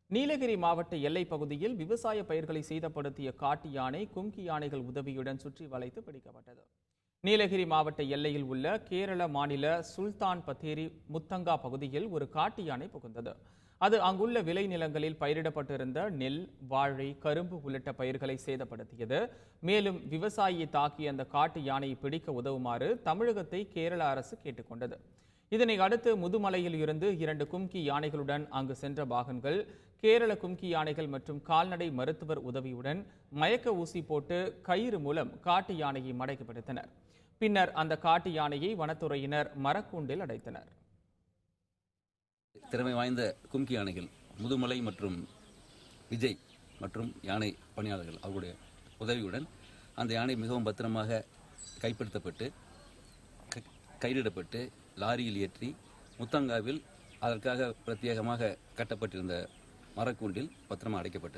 நீலகிரி மாவட்ட எல்லைப் பகுதியில் விவசாய பயிர்களை சேதப்படுத்திய காட்டு யானை கும்கி யானைகள் உதவியுடன் சுற்றி வளைத்து பிடிக்கப்பட்டது. நீலகிரி மாவட்ட எல்லையில் உள்ள கேரள மாநில சுல்தான் பத்தேரி முத்தங்கா பகுதியில் ஒரு காட்டு யானை புகுந்தது. அது அங்குள்ள விளைநிலங்களில் பயிரிடப்பட்டிருந்த நெல், வாழை, கரும்பு உள்ளிட்ட பயிர்களை சேதப்படுத்தியது. மேலும் விவசாயியை தாக்கிய அந்த காட்டு யானையை பிடிக்க உதவுமாறு தமிழகத்தை கேரள அரசு கேட்டுக்கொண்டது. இதனை அடுத்து முதுமலையில் இருந்து 2 கும்கி யானைகளுடன் அங்கு சென்ற பாகன்கள் கேரள கும்கி யானைகள் மற்றும் கால்நடை மருத்துவர் உதவியுடன் மயக்க ஊசி போட்டு கயிறு மூலம் காட்டு யானையை மடக்கி பிடித்தனர். பின்னர் அந்த காட்டு யானையை வனத்துறையினர் மரக்கூண்டில் அடைத்தனர். திறமை வாய்ந்த கும்கி யானைகள் முதுமலை மற்றும் விஜய் மற்றும் யானை பணியாளர்கள் அவருடைய உதவியுடன் அந்த யானை மிகவும் பத்திரமாக கைப்படுத்தப்பட்டு கையிடப்பட்டு லாரியில் ஏற்றி முத்தங்காவில் அதற்காக பிரத்யேகமாக கட்டப்பட்டிருந்த மரக்கூண்டில் பத்திரமாக அடைக்கப்பட்டது.